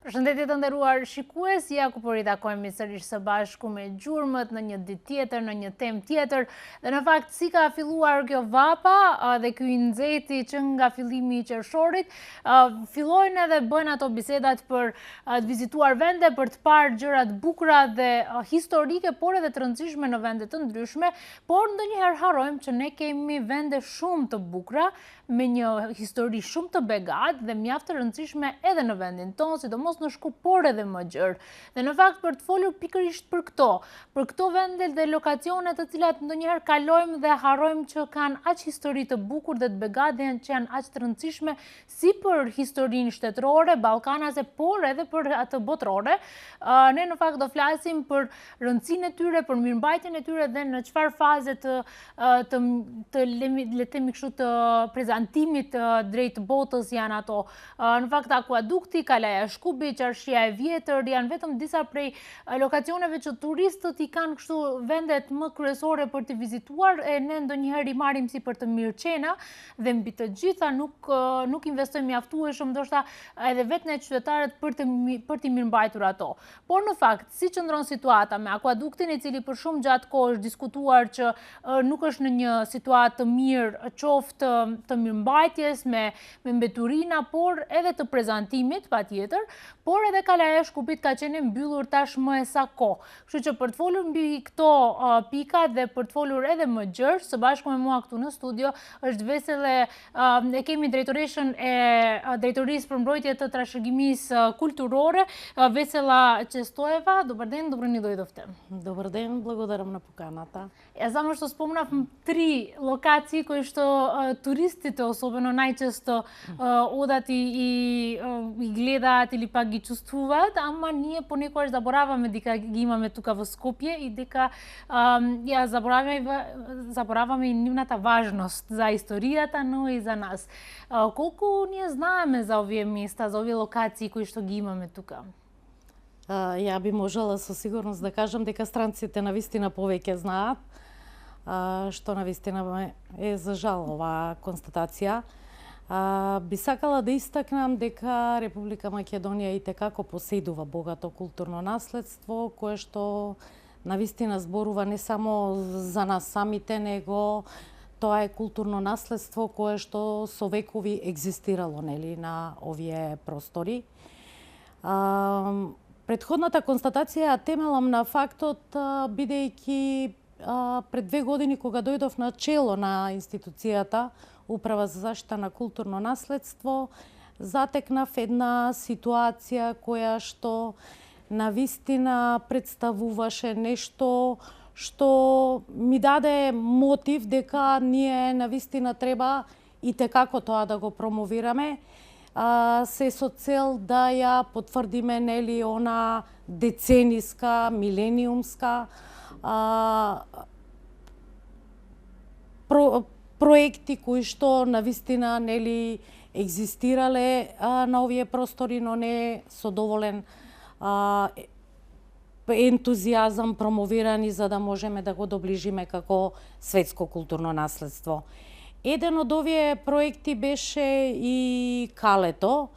Përshëndetje të nderuar shikues, ja ku po ritakojmë sërish së bashku me gjurmët në një ditë tjetër, në një temë tjetër. Dhe në fakt si ka filluar kjo vapa dhe ky nxehti që nga fillimi i qershorit, fillojnë edhe bëjnë ato bisedat për të vizituar vende, për të parë gjëra të bukura dhe historike, por edhe të rëndësishme në vende të ndryshme, por ndonjëherë harrojmë që ne kemi vende shumë të bukura me një histori shumë të begat dhe mjaft të rëndësishme edhe në vendin tonë, sidomos në Shkup, por edhe më gjërë. Dhe në fakt për të folur pikërisht për këto vende dhe lokacione të cilat ndonjëherë kalojmë dhe harrojmë që kanë aq histori të bukur dhe të begate që janë aq të rëndësishme si për historinë shtetërore, ballkanase, por edhe për atë botërore. Ne në fakt do flasim për rëndësinë e tyre, për mirëmbajtjen e tyre dhe në çfarë faze të le të themi kështu të prezantimit drejt botës janë ato. Në fakt akuadukti, Kalaja e Shkupit, Qarshia e Vjetër janë vetëm disa prej lokacioneve që turistët i kanë kështu vendet më kryesore për të vizituar, e ne ndonjëherë i marrim si për të mirëqena dhe mbi të gjitha nuk investojmë mjaftueshëm ndoshta edhe vetë ne qytetarët për të mirëmbajtur ato. Por në fakt, si qëndron situata me akuaduktin, i cili për shumë gjatë kohë është diskutuar që nuk është në një situatë të mirë, qoftë të mirëmbajtjes me mbeturina, por edhe të prezantimit patjetër, por edhe Kalaja e Shkupit ka qenë mbyllur tashmë e sa kohë. Kështu që për të folur mbi këto pika dhe për të folur edhe më gjerë, së bashku me mua këtu në studio është Vesele, e kemi drejtoreshën e Drejtorisë për mbrojtje të trashëgimisë kulturore, Vesela Честоева. Добър ден, добро ни дојдовте. Добър ден, благодарам на поканата. Ја знам што спомнав 3 локации кои што туристите особено најчесто одат и гледаат или пак ги чувствуваат, ама ние понекогаш забораваме дека ги имаме тука во Скопје и дека ја забораваме и нивната важност за историјата, но и за нас. Колку ние знаеме за овие места, за овие локации кои што ги имаме тука? Ја би можела со сигурност да кажам дека странците навистина повеќе знаат, што навистина е за жал оваа констатација. Би сакала да истакнам дека Република Македонија итекако поседува богато културно наследство, кое што навистина зборува не само за нас самите, него тоа е културно наследство кое што со векови екзистирало на овие простори. Предходната констатација темелам на фактот, бидејќи пред 2 години кога дојдов на чело на институцијата Управа за заштита на културно наследство, затекнав една ситуација која што навистина представуваше нешто што ми даде мотив дека ние навистина треба и текако тоа да го промовираме, се со цел да ја потврдиме она децениска, милениумска проекти кои што навистина екзистирале на овие простори, но не со доволен ентузијазам промовирани за да можеме да го доближиме како светско културно наследство. Еден од овие проекти беше и Калето,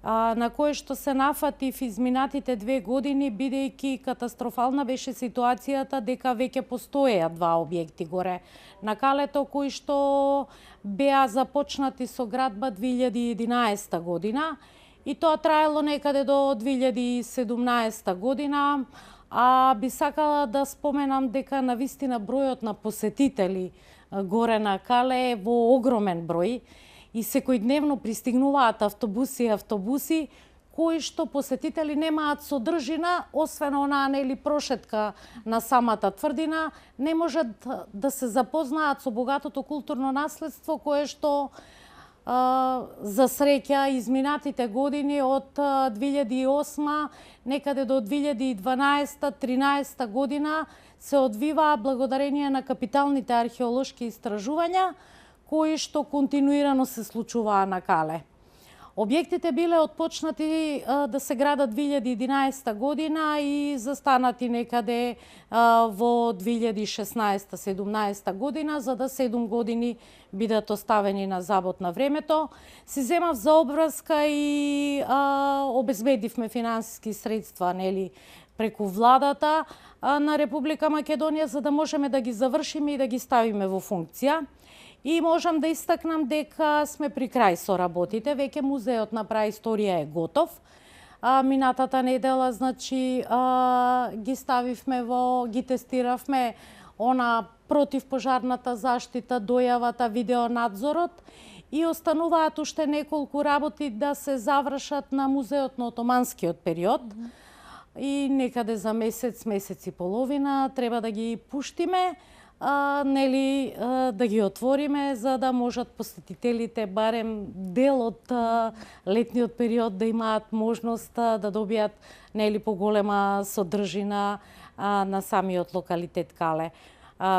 на кое што се нафатив изминатите 2 години, бидејќи катастрофална беше ситуацијата дека веќе постоеа 2 објекти горе на Калето, кои што беа започнати со градба 2011 година и тоа траело некаде до 2017 година, би сакала да споменам дека навистина бројот на посетители горе на Кале е во огромен број и секојдневно пристигнуваат автобуси кои што посетители немаат содржина, освен онаа прошетка на самата тврдина, не можат да се запознаат со богатото културно наследство кое што за среќа изминатите години од 2008 некаде до 2012-13 година се одвиваа благодарение на капиталните археолошки истражувања кои што континуирано се случуваа на Кале. Објектите биле отпочнати да се градат 2011 година и застанати некаде во 2016-17 година, за да 7 години бидат оставени на забот на времето. Си земав за обврска и обезбедивме финансиски средства, нели, преку владата на Република Македонија, за да можеме да ги завршиме и да ги ставиме во функција. И можам да истакнам дека сме при крај со работите. Веќе музеот на праисторија е готов. Минатата недела, значи, ги тестиравме противпожарната заштита, дојавата, видеонадзорот и остануваат уште неколку работи да се завршат на музеот на отоманскиот период. И некаде за месец и половина треба да ги пуштиме, нели, да ги отвориме, за да можат посетителите барем дел од летниот период да имаат можност да добијат, нели, поголема содржина на самиот локалитет Кале.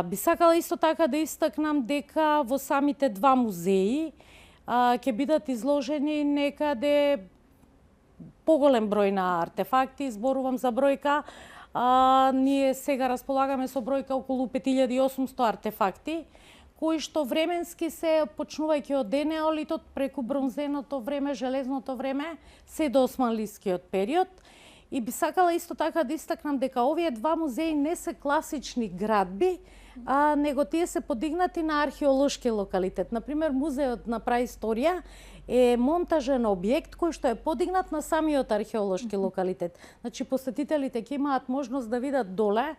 Би сакала исто така да истакнам дека во самите два музеи ќе бидат изложени некаде поголем број на артефакти, зборувам за бројка. Ние сега располагаме со бројка околу 5800 артефакти, кои што временски се почнувајќи од енеолитот преку бронзеното време, железното време, се до османлискиот период. И би сакала исто така да истакнам дека овие два музеи не се класични градби, него тие се подигнати на археолошки локалитет. Например, музеот на праисторија е монтажен објект кој што е подигнат на самиот археолошки локалитет. Значи, посетителите ќе имаат можност да видат доле,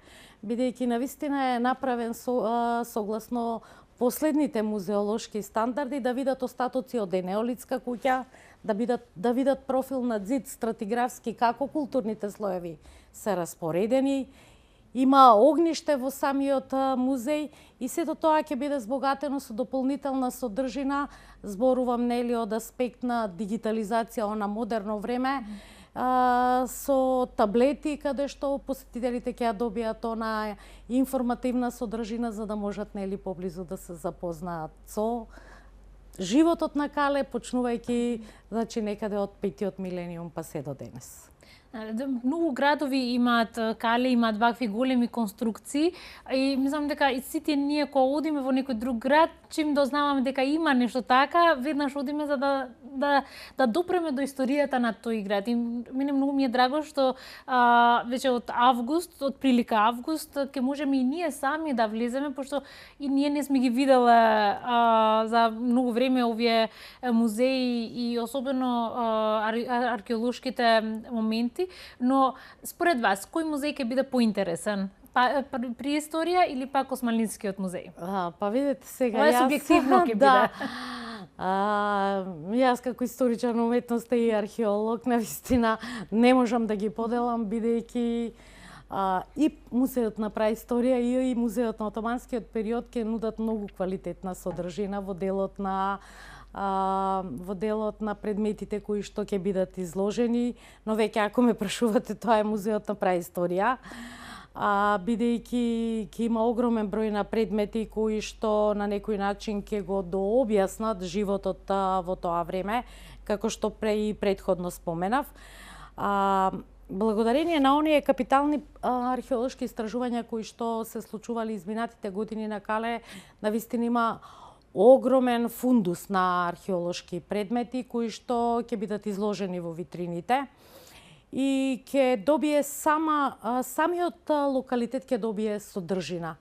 бидејќи навистина е направен согласно последните музеолошки стандарди, да видат остатоци од енеолитска куќа, да видат профил на зид стратиграфски како културните слоеви се распоредени. Има огниште во самиот музеј и сето тоа ќе биде збогатено со дополнителна содржина, зборувам, нели, од аспект на дигитализација на модерно време, со таблети каде што посетителите ќе ја добијат она информативна содржина за да можат, нели, поблизу да се запознаат со животот на Кале, почнувајќи, значи, некаде од 5-тиот милениум па се до денес. Многу градови имаат Кале, имаат вакви големи конструкции и мислам дека и сите ние кога одиме во некој друг град, чим дознаваме дека има нешто така, веднаш одиме за да допреме до историјата на тој град. И мене многу ми е драго што веќе од август, од прилика август, ќе можеме и ние сами да влеземе, пошто и ние не сме ги виделе за многу време овие музеи и особено археолошките моменти. Но според вас, кој музеј ќе биде поинтересен? При историја или пак Османлинскиот музеј? Па видете сега, јас субјективно ќе биде. Јас како историчар на уметноста и археолог навистина не можам да ги поделам, бидејќи и музеот на праисторија и музеот на отоманскиот период ќе нудат многу квалитетна содржина во делот на предметите кои што ќе бидат изложени, но веќе ако ме прашувате, тоа е музеот на праисторија, бидејќи ќе има огромен број на предмети кои што на некој начин ќе го дообјаснат животот во тоа време, како што и претходно споменав. Благодарение на оние капитални археолошки истражувања кои што се случували изминатите години на Кале, навистина има огромен фундус на археолошки предмети кои што ќе бидат изложени во витрините и ќе добие самиот локалитет ќе добие содржина.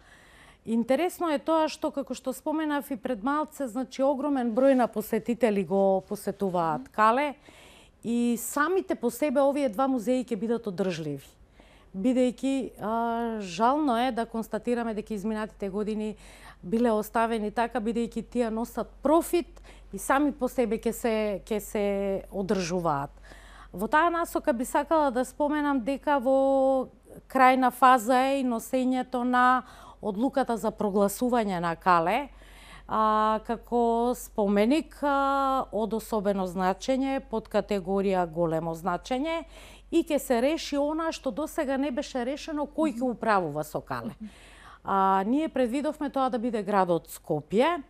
Интересно е тоа што, како што споменав и пред малце, значи огромен број на посетители го посетуваат Кале и самите по себе овие два музеи ќе бидат одржливи. Бидејќи жално е да констатираме дека изминатите години биле оставени така, бидејќи тие носат профит и сами по себе ќе се одржуваат. Во таа насока би сакала да споменам дека во крајна фаза е и носењето на одлуката за прогласување на Кале како споменик од особено значење под категорија големо значење и ќе се реши она што досега не беше решено, кој ќе управува со Кале. Ние предвидовме тоа да биде градот Скопје,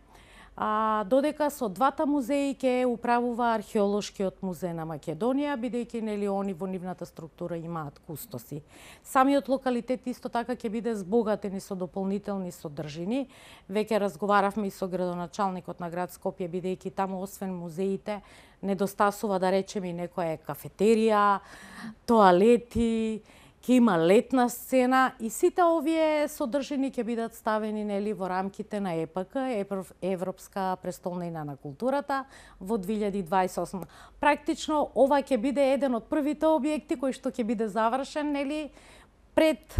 додека со двата музеи ќе управува Археолошкиот музеј на Македонија, бидејќи нели они во нивната структура имаат кустоси. Самиот локалитет исто така ќе биде збогатен и со дополнителни содржини. Веќе разговаравме и со градоначалникот на град Скопје, бидејќи таму освен музеите недостасува, да речеме, и некоја кафетерија, тоалети, ќе има летна сцена и сите овие содржини ќе бидат ставени нели во рамките на ЕПК, Европска престолнина на културата, во 2028. Практично ова ќе биде еден од првите објекти кој што ќе биде завршен нели пред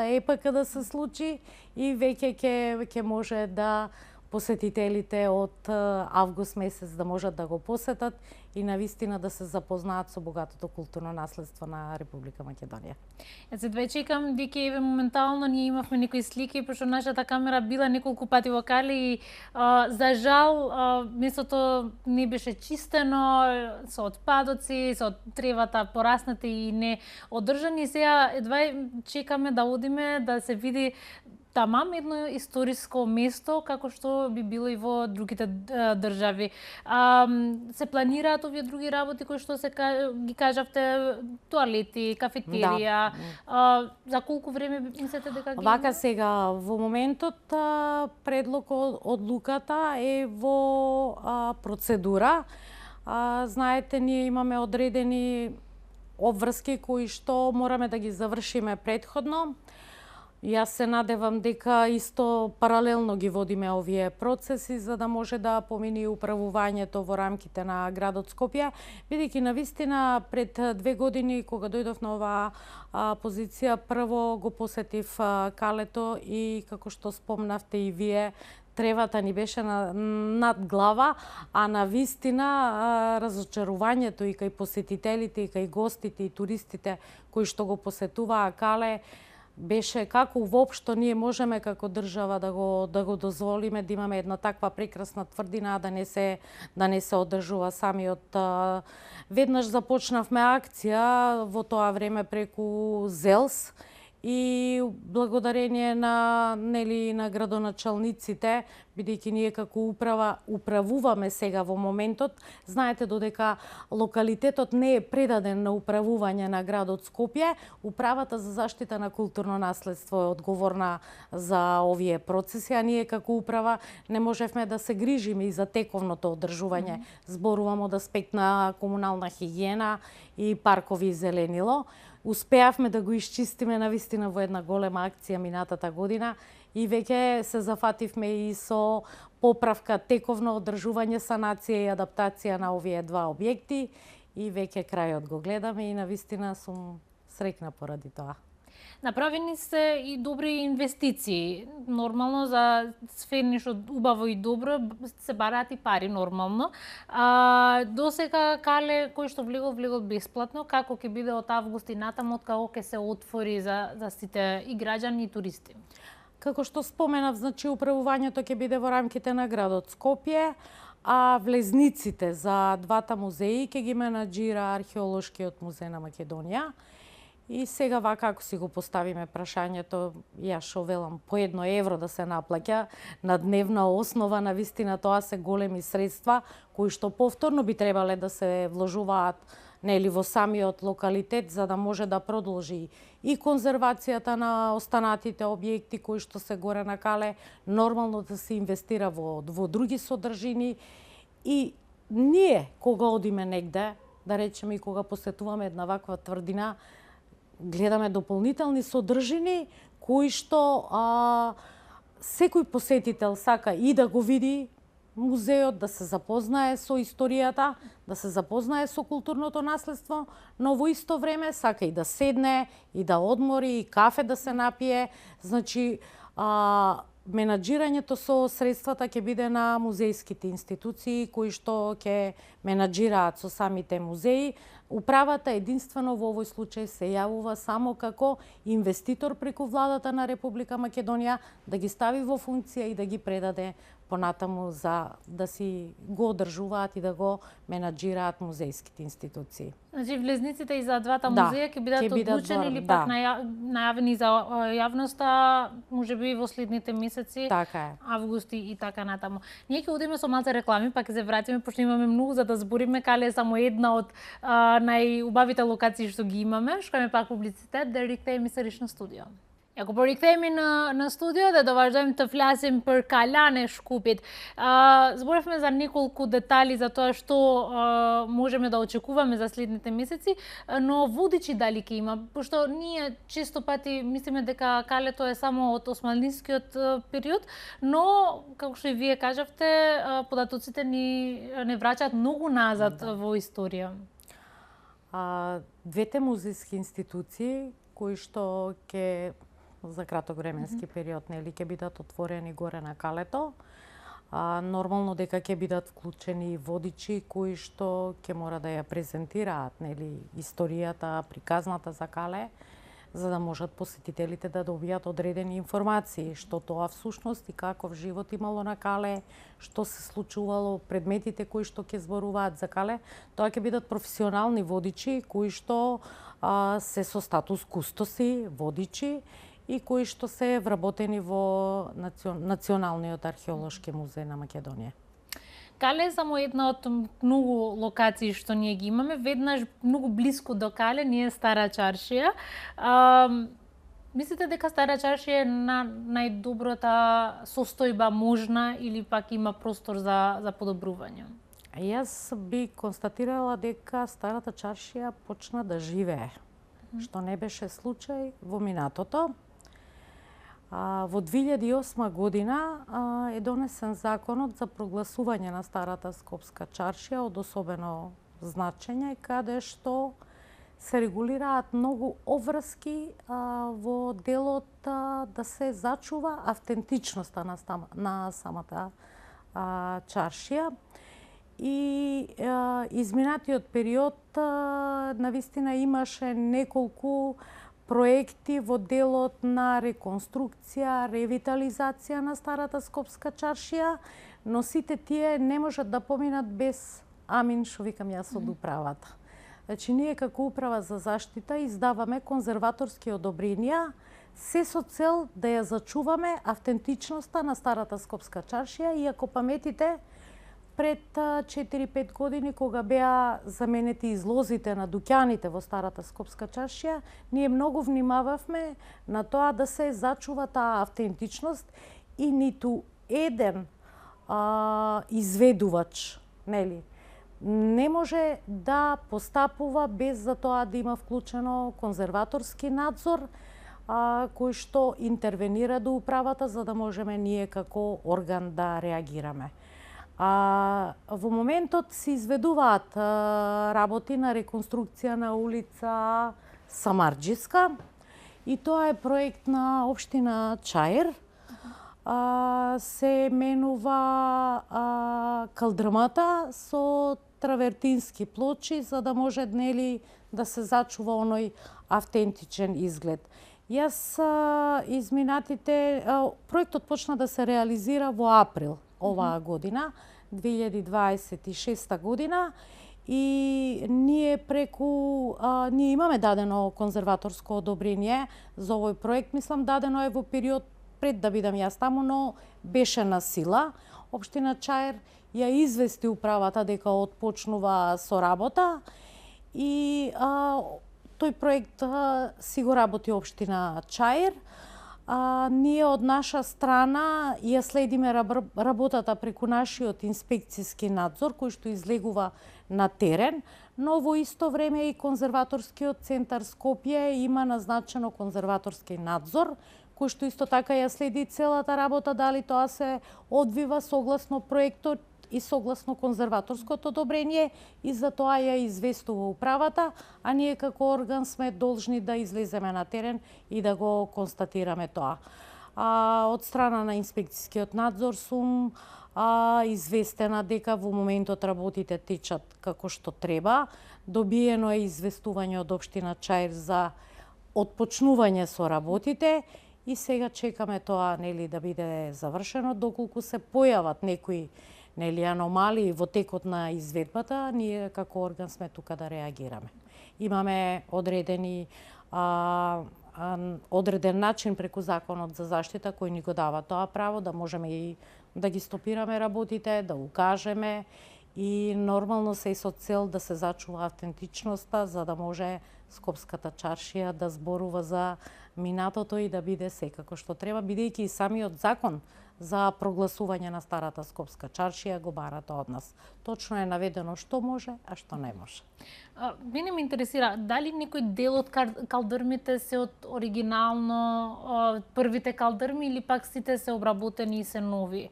ЕПК да се случи и веќе ќе може да посетителите од август месец да можат да го посетат и навистина да се запознаат со богатото културно наследство на Република Македонија. Се две чекам, дека еве моментално ние имавме некои слики, пошто нашата камера била неколку пати во Кали и за жал местото не беше чистено со отпадоци, со тревата пораснати и не одржани. Сега едва чекаме да одиме да се види тамам едно историско место, како што би било и во другите држави. Се планираат овие други работи кои што се ги кажавте, тоалети, кафетерија, за колку време мислите дека ги Вака сега, во моментот предлогот одлуката е во процедура. Знаете, ние имаме одредени обврски кои што мораме да ги завршиме предходно. Јас се надевам дека исто паралелно ги водиме овие процеси за да може да помине управувањето во рамките на градот Скопје, бидејќи навистина пред 2 години кога дојдов на оваа позиција, прво го посетив Калето и како што спомнавте и вие, тревата ни беше над глава, а навистина разочарувањето и кај посетителите, и кај гостите и туристите кои што го посетуваа Кале беше како воопшто ние можеме како држава да го дозволиме да имаме една таква прекрасна тврдина, да не се одржува самиот. Веднаш започнавме акција во тоа време преку ЗЕЛС и благодарение на градоначалниците, бидејќи ние како управуваме сега во моментот, знаете додека локалитетот не е предаден на управување на градот Скопје, управата за заштита на културно наследство е одговорна за овие процеси, а ние како управа не можевме да се грижиме и за тековното одржување. Зборувам од аспект на комунална хигиена и паркови и зеленило. Успеавме да го исчистиме навистина во една голема акција минатата година и веќе се зафативме и со поправка, тековно одржување, санација и адаптација на овие два објекти и веќе крајот го гледаме и навистина сум среќна поради тоа. Направени се и добри инвестиции. Нормално за све нешто убаво и добро се бараат и пари нормално. Досега Кале кој што влегол бесплатно, како ќе биде од август и натаму, како ќе се отвори за сите и граѓани и туристи? Како што споменав, значи управувањето ќе биде во рамките на градот Скопје, а влезниците за двата музеи ќе ги менаџира Археолошкиот музеј на Македонија. И сега вака ако си го поставиме прашањето, јас шо велам, по €1 да се наплаќа на дневна основа, навистина тоа се големи средства кои што повторно би требале да се вложуваат нели во самиот локалитет за да може да продолжи и конзервацијата на останатите објекти кои што се горе на Кале, нормално да се инвестира во други содржини и ние кога одиме негде, да речеме и кога посетуваме една ваква тврдина, гледаме дополнителни содржини кои што секој посетител сака и да го види музеот, да се запознае со историјата, да се запознае со културното наследство, но во исто време сака и да седне, и да одмори, и кафе да се напие. Значи, менаџирањето со средствата ќе биде на музејските институции кои што ќе менаџираат со самите музеи. Управата единствено во овој случај се јавува само како инвеститор преку владата на Република Македонија да ги стави во функција и да ги предаде понатаму за да си го одржуваат и да го менаџираат музејските институции. Значи влезниците и за двата Да, музеја ќе бидат одлучени или пак најавени за јавноста, можеби во следните месеци, Така е. августи и така натаму. Ние ќе одиме со малце реклами, па ќе се вратиме пошто имаме многу за да збориме. Кале е само една од најубавите локации што ги имаме. Шкаме пак публицитет, да рикте емисариш на студио. Ако порикthehemi на студио, да доваждаме да флясим për Kalane Shkupit. Зборевме за неколку детали за тоа што можеме да очекуваме за следните месеци, но водичи дали ќе има? Пошто ние често пати мислиме дека Калето е само од османлискиот период, но, како што и вие кажавте, податоците ни не враќаат многу назад во историја. Двете музејски институции кои што ќе за краток временски период, нели, ќе бидат отворени горе на Калето. Нормално дека ќе бидат вклучени и водичи кои што ќе мора да ја презентираат, нели, историјата, приказната за Кале, за да можат посетителите да добијат одредени информации, што тоа всушност и каков живот имало на Кале, што се случувало, предметите кои што ќе зборуваат за Кале. Тоа ќе бидат професионални водичи кои што се со статус кустоси, водичи, и кои што се вработени во Националниот археолошки музеј на Македонија. Кале е само една од многу локации што ние ги имаме. Веднаш многу блиску до Кале ние Стара Чаршија. Мислите дека Стара Чаршија е најдобрата состојба можна или пак има простор за подобрување? Јас би констатирала дека Старата Чаршија почна да живее, што не беше случај во минатото. Во 2008 година е донесен законот за прогласување на Старата Скопска чаршија од особено значење, каде што се регулираат многу обврски во делот да се зачува автентичноста на самата чаршија. И изминатиот период навистина имаше неколку проекти во делот на реконструкција, ревитализација на Старата Скопска чаршија, но сите тие не можат да поминат без амин, што викам јас од управата. Значи, ние како управа за заштита издаваме конзерваторски одобренија, се со цел да ја зачуваме автентичноста на Старата Скопска чаршија, и ако паметите, пред 4-5 години, кога беа заменети излозите на дуќаните во Старата Скопска чаршија, ние многу внимававме на тоа да се зачува таа автентичност и ниту еден изведувач, нели, не може да постапува без за тоа да има вклучено конзерваторски надзор, кој што интервенира до управата за да можеме ние како орган да реагираме. Во моментот се изведуваат работи на реконструкција на улица Самарџиска и тоа е проект на општина Чаир. Се менува калдрмата со травертински плочи за да може, нели, да се зачува оној автентичен изглед. Јас изминатите проектот почна да се реализира во април оваа година, 2026 година, и ние ние имаме дадено конзерваторско одобрение за овој проект. Мислам, дадено е во период пред да бидам јас таму, но беше на сила. Општина Чаир ја извести управата дека отпочнува со работа и тој проект си го работи општина Чаир. Ние од наша страна ја следиме работата преку нашиот инспекцијски надзор кој што излегува на терен, но во исто време и Конзерваторскиот центар Скопје има назначено конзерваторски надзор кој што исто така ја следи целата работа, дали тоа се одвива согласно проектот и согласно конзерваторското одобрение, и за тоа ја известува управата, а ние како орган сме должни да излеземе на терен и да го констатираме тоа. Од страна на инспекцијскиот надзор сум известена дека во моментот работите течат како што треба. Добиено е известување од општина Чаир за отпочнување со работите и сега чекаме тоа нели да биде завршено, доколку се појават некои нели аномалии во текот на изведбата, ние како орган сме тука да реагираме. Имаме одреден начин преку Законот за заштита кој ни го дава тоа право да можеме и да ги стопираме работите, да укажеме и нормално се и со цел да се зачува автентичноста за да може Скопската чаршија да зборува за минатото и да биде секако што треба, бидејќи и самиот закон за прогласување на старата Скопска чаршија го барата од нас. Точно е наведено што може, а што не може. Мене ме интересира, дали некој дел од калдрмите се од оригинално првите калдрми или пак сите се обработени и се нови?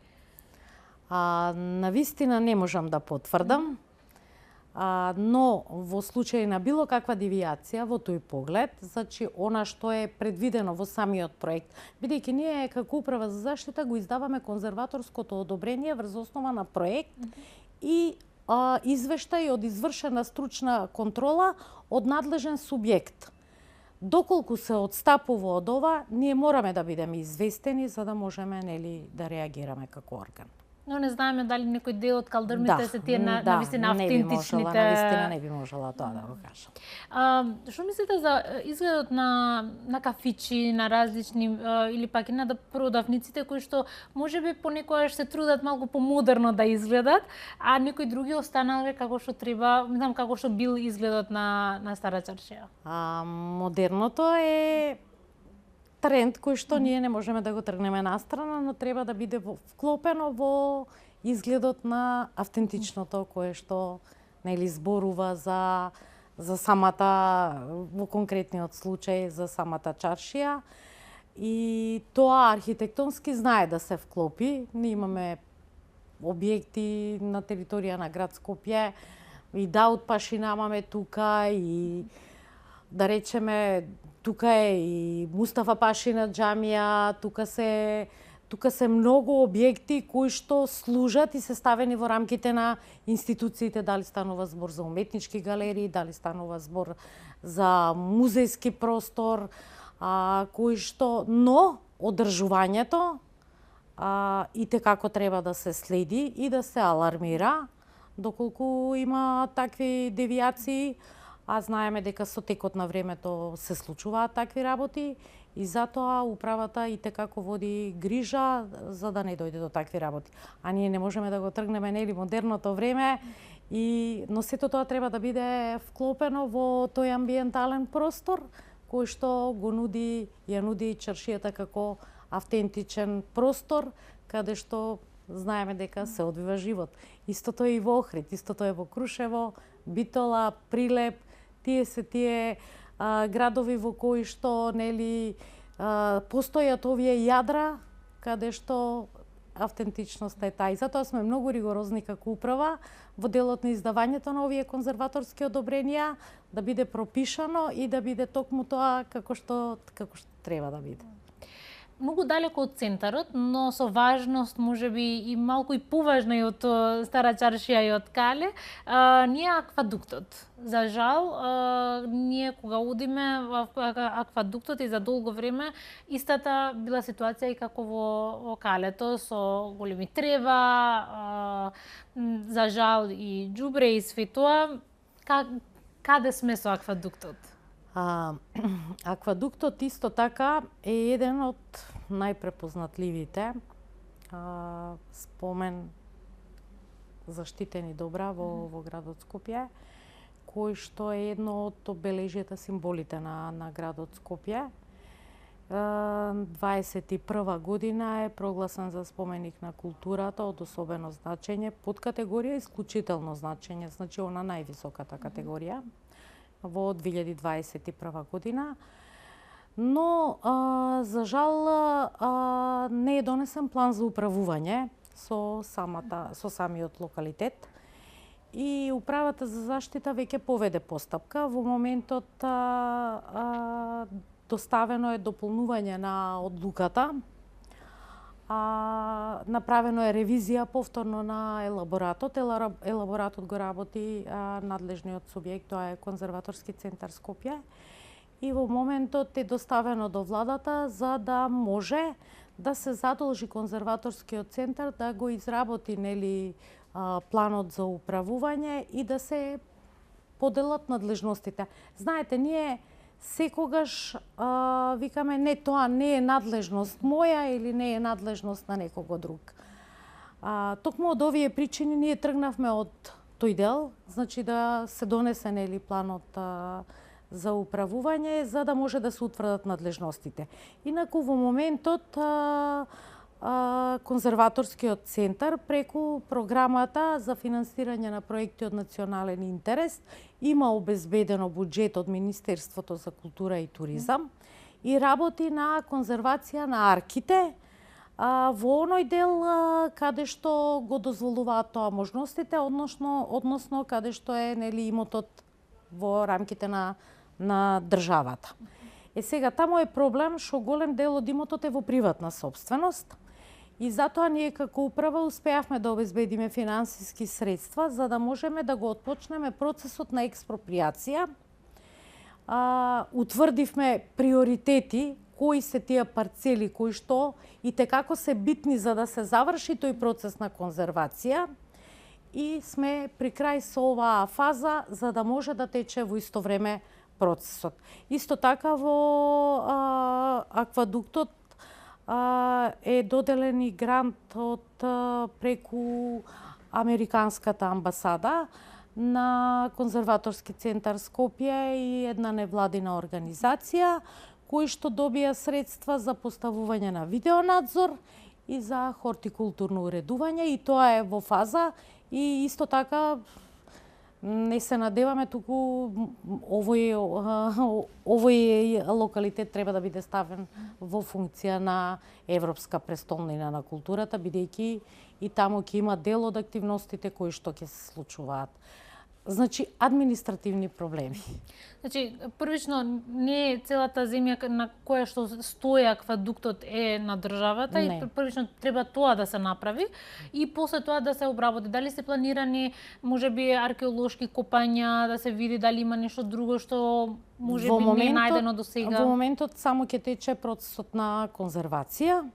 Навистина не можам да потврдам, но во случај на било каква девијација во тој поглед, значи она што е предвидено во самиот проект, бидејќи ние како Управа за заштита го издаваме конзерваторското одобрение врз основа на проект и извештај од извршена стручна контрола од надлежен субјект. Доколку се одстапува од ова, ние мораме да бидеме известени за да можеме нели да реагираме како орган. Но не знаеме дали некој дел од калдрмите се тие навистина автентичните. Навистина не би можела тоа да го кажам. Што мислите за изгледот на кафичи, на различни или пак и на продавниците кои што можеби понекогаш се трудат малку помодерно да изгледат, а некои други останале како што треба, не знам како што бил изгледот на Стара чаршија? Модерното е тренд кој што ние не можеме да го тргнеме настрана, но треба да биде вклопено во изгледот на автентичното кое што нели зборува за самата, во конкретниот случај за самата чаршија. И тоа архитектонски знае да се вклопи. Ние имаме објекти на територија на град Скопје и Даут Пашина имаме тука и да речеме тука е и Мустафа Пашина џамија, тука се многу објекти кои што служат и се ставени во рамките на институциите, дали станува збор за уметнички галерии, дали станува збор за музејски простор, кои што, но одржувањето и те како треба да се следи и да се алармира доколку има такви девијации. А знаеме дека со текот на времето се случуваат такви работи и затоа управата и како води грижа за да не дојде до такви работи. А ние не можеме да го тргнеме нели модерното време но сето тоа треба да биде вклопено во тој амбиентален простор кој што ја нуди чаршијата како автентичен простор каде што знаеме дека се одвива живот. Истото е и во Охрид, истото е во Крушево, Битола, Прилеп. Тие градови во кои што нели постојат овие јадра каде што автентичноста е таа. И затоа сме многу ригорозни како управа во делот на издавањето на овие конзерваторски одобренија да биде пропишано и да биде токму тоа како што треба да биде. Многу далеко од центарот, но со важност можеби и малку и поважна и од Стара чаршија и од Кале, ние аквадуктот. За жал, ние кога одиме во аквадуктот и за долго време, истата била ситуација и како во Калето, со големи трева, за жал и џубре и све тоа. Каде сме со аквадуктот? Аквадуктот исто така е еден од најпрепознатливите спомен заштитени добра во градот Скопје, кој што е едно од обележјата, символите на градот Скопје. 21 година е прогласен за споменик на културата од особено значење, под категорија исклучително значење, значи она највисоката категорија во 2021 година. Но, за жал, не е донесен план за управување со самиот локалитет. И Управата за заштита веќе поведе постапка. Во моментот доставено е дополнување на одлуката. Направено е ревизија повторно на елаборатот. Елаборатот го работи надлежниот субјект, тоа е Конзерваторски центар Скопје. и во моментот е доставено до владата за да може да се задолжи конзерваторскиот центар да го изработи планот за управување и да се поделат надлежностите. Знаете, ние секогаш викаме не, тоа не е надлежност моја или не е надлежност на некого друг. Токму од овие причини ние тргнавме од тој дел, значи да се донесе планот за управување за да може да се утврдат надлежностите. Инаку во моментот конзерваторскиот центар преку програмата за финансирање на проекти од национален интерес има обезбедено буџет од Министерството за култура и туризам и работи на конзервација на арките во оној дел каде што го дозволуваат тоа можностите, односно каде што е имотот во рамките на државата. Сега таму е проблем што голем дел од имотот е во приватна сопственост и затоа ние како управа успеавме да обезбедиме финансиски средства за да можеме да го отпочнеме процесот на експроприација. Утврдивме приоритети, кои се тие парцели кои што и како се битни за да се заврши тој процес на конзервација и сме при крај со оваа фаза за да може да тече во исто време процесот. Исто така во аквадуктот е доделен и грант од преку Американската амбасада на Конзерваторски центар Скопје и една невладина организација кои што добија средства за поставување на видеонадзор и за хортикултурно уредување и тоа е во фаза и исто така не се надеваме туку овој локалитет треба да биде ставен во функција на Европска престолнина на културата, бидејќи и таму ќе има дел од активностите кои што ќе се случуваат. Значи, административни проблеми. Значи, првично, не целата земја на која што стои аквадуктот е на државата и првично треба тоа да се направи и после тоа да се обработи. Дали се планирани, можеби, археолошки копања, да се види дали има нешто друго што можеби не е најдено до сега? Во моментот само ќе тече процесот на конзервација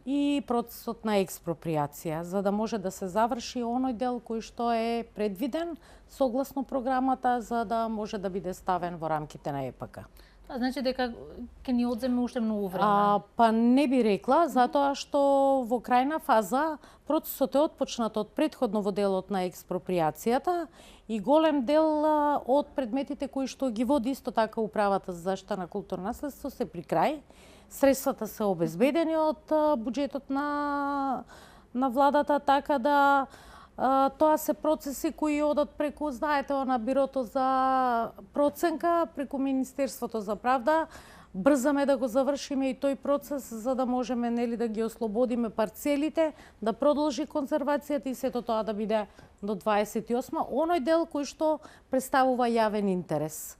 и процесот на експроприација, за да може да се заврши оној дел кој што е предвиден согласно програмата за да може да биде ставен во рамките на ЕПК. Тоа значи дека ќе ни одземе уште многу време? Па не би рекла, затоа што во крајна фаза процесот е отпочнат од претходно во делот на експроприацијата и голем дел од предметите кои што ги води исто така Управата за заштита на културно наследство се при крај. Средствата се обезбедени од буџетот на владата, така да тоа се процеси кои одат преку, знаете, на Бирото за проценка, преку Министерството за правда. Брзаме да го завршиме и тој процес за да можеме да ги ослободиме парцелите, да продолжи конзервацијата и сето тоа да биде до 28-ма, оној дел кој што представува јавен интерес.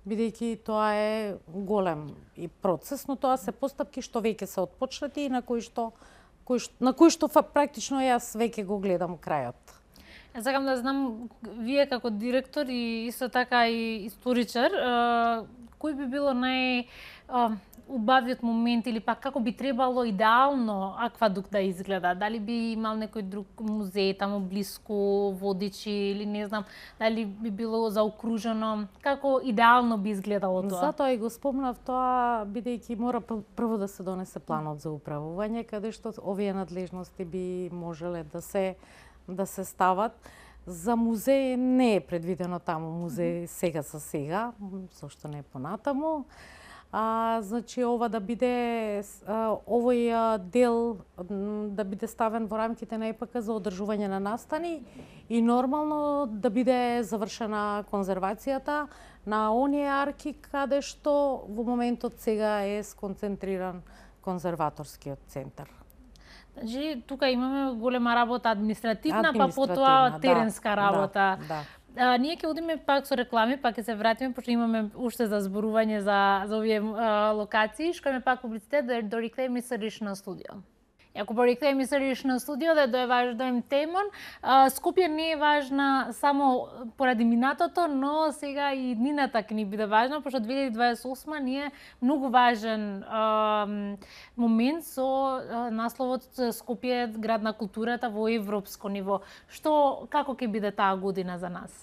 Бидејќи тоа е голем и процес, но тоа се постапки што веќе се отпочнати и на кои што практично јас веќе го гледам крајот. Сакам да знам, вие како директор и исто така и историчар, кој би било најубавиот момент или пак како би требало идеално аквадукт да изгледа? Дали би имал некој друг музеј таму блиску, водичи или не знам, дали би било заокружено? Како идеално би изгледало тоа? Затоа и го спомнав тоа, бидејќи мора прво да се донесе планот за управување, каде што овие надлежности би можеле да се стават. За музеј не е предвидено таму музеј сега за сега, зашто не понатаму. Значи ова да биде овој дел да биде ставен во рамките на ЕПК за одржување на настани и нормално да биде завршена конзервацијата на оние арки каде што во моментот сега е сконцентриран конзерваторскиот центар. Значи, тука имаме голема работа административна, па потоа теренска работа. Ние ќе одиме пак со реклами, пак ќе се вратиме, пошто имаме уште за зборување за овие локации. Што имаме пак публицитет до Reclaim Research на студио. Ако порекли мислиш на студио да е важно им темон, Скопје не е важна само поради минатото, но сега и иднината ќе ни биде важна, пошто 2028 ни е многу важен момент со насловот Скопје град на културата во европско ниво. Како ќе биде таа година за нас?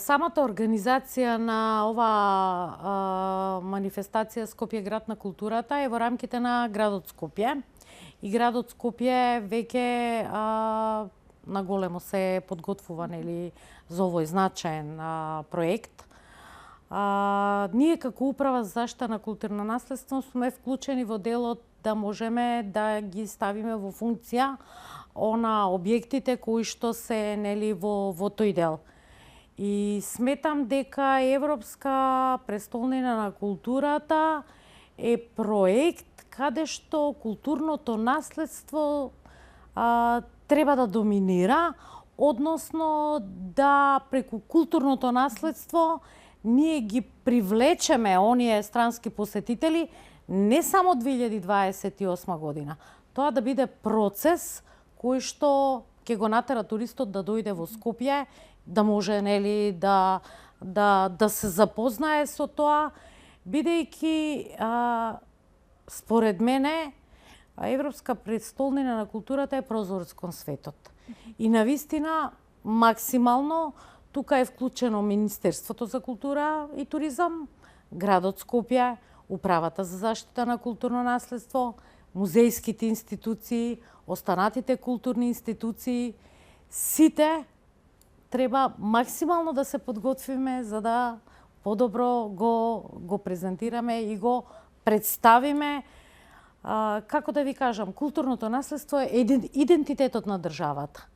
Самата организација на ова манифестација Скопје град на културата е во рамките на градот Скопје. И градот Скопје веќе наголемо се подготвува за овој значаен проект. Ние како управа за заштита на културно наследство сме вклучени во делот да можеме да ги ставиме во функција објектите кои што се во тој дел. И сметам дека Европска престолнина на културата е проект каде што културното наследство треба да доминира, односно да преку културното наследство ние ги привлечеме оние странски посетители не само 2028 година. Тоа да биде процес кој што ќе го натера туристот да дојде во Скопје, да може да се запознае со тоа, бидејќи според мене Европска престолнина на културата е прозорец кон светот. И навистина максимално тука е вклучено Министерството за култура и туризам, градот Скопје, Управата за заштита на културно наследство, музејските институции, останатите културни институции, сите треба максимално да се подготвиме за да подобро го презентираме и го представиме. Како да ви кажам, културното наследство е идентитетот на државата.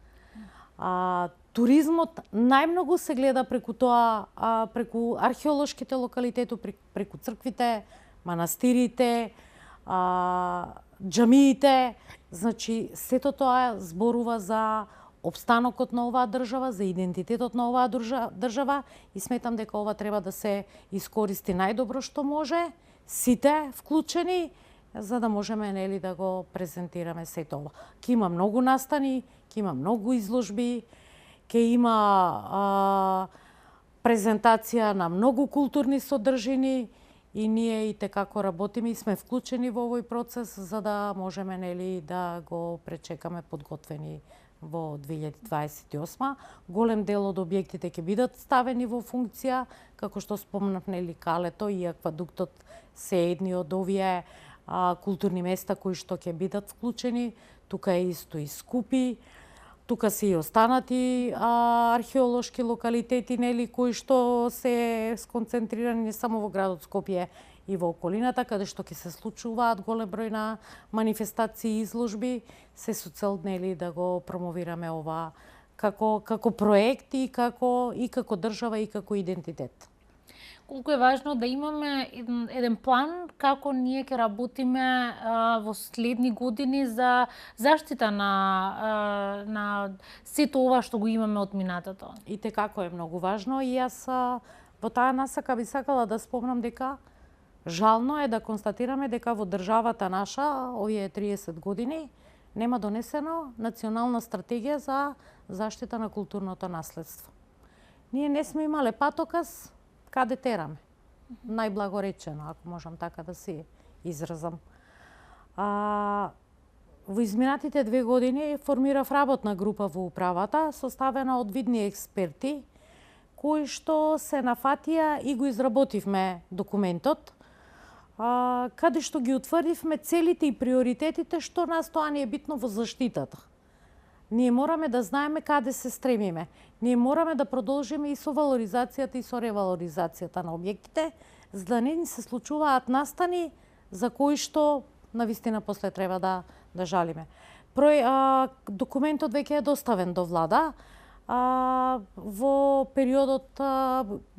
Туризмот најмногу се гледа преку тоа, преку археолошките локалитети, преку црквите, манастирите, џамиите. Значи, сето тоа зборува за опстанокот на оваа држава, за идентитетот на оваа држава и сметам дека ова треба да се искористи најдобро што може, сите вклучени, за да можеме да го презентираме сето ова. Ке има многу настани, ке има многу изложби, ке има презентација на многу културни содржини и ние и како работиме и сме вклучени во овој процес за да можеме да го пречекаме подготвени во 2028. Голем дел од објектите ќе бидат ставени во функција, како што спомнав, Калето и аквадуктот се едни од овие културни места кои што ќе бидат вклучени. Тука е исто и Скупи, тука се и останати археолошки локалитети, кои што се сконцентрирани не само во градот Скопје и во околината, каде што ќе се случуваат голем број на манифестации и изложби, се со цел да го промовираме ова како проект и како држава и како идентитет. Колку е важно да имаме еден план како ние ќе работиме во следни години за заштита на сето ова што го имаме од минатото. И како е многу важно и јас во таа насака би сакала да спомнам дека жално е да констатираме дека во државата наша овие 30 години нема донесено национална стратегија за заштита на културното наследство. Ние не сме имале патоказ каде тераме. Најблагоречено, ако можам така да се изразам. Во изминатите 2 години формирав работна група во управата, составена од видни експерти, кои што се нафатија и го изработивме документот, каде што ги утврдивме целите и приоритетите што нас тоа ни е битно во заштитата. Ние мораме да знаеме каде се стремиме. Ние мораме да продолжиме и со валоризацијата и со ревалоризацијата на објектите, за да не ни се случуваат настани за кои што навистина после треба да жалиме. Документот веќе е доставен до влада. Во периодот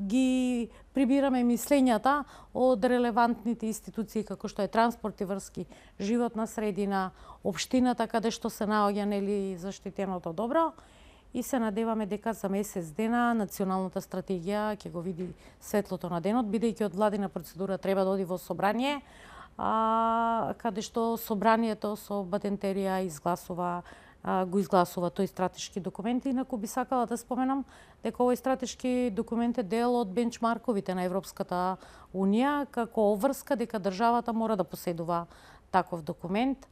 ги прибираме мислењата од релевантните институции како што е транспорт и врски, животна средина, општината каде што се наоѓа заштитеното добро и се надеваме дека за месец дена националната стратегија ќе го види светлото на денот, бидејќи од владина процедура треба да оди во собрание, каде што собранието со Бадентерија го изгласува тој стратешки документ. Инаку би сакала да споменам дека овој стратешки документ е дел од бенчмарковите на Европската Унија, како обврска дека државата мора да поседува таков документ.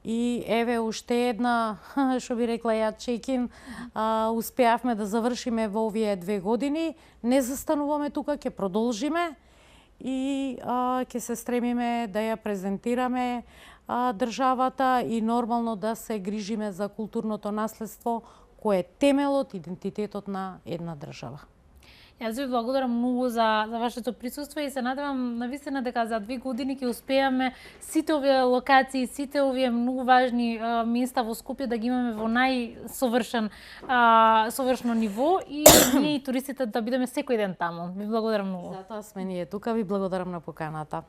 И еве уште една, што би рекла ја, чекин, успеавме да завршиме во овие 2 години, не застануваме тука, ќе продолжиме и ќе се стремиме да ја презентираме државата и нормално да се грижиме за културното наследство кое е темелот, идентитетот на една држава. Јас ви благодарам многу за вашето присуство и се надевам навистина дека за 2 години ќе успееме сите овие локации, сите овие многу важни места во Скопје да ги имаме во совршено ниво и ние и туристите да бидеме секој ден таму. Ви благодарам многу. Затоа сме ние тука, ви благодарам на поканата.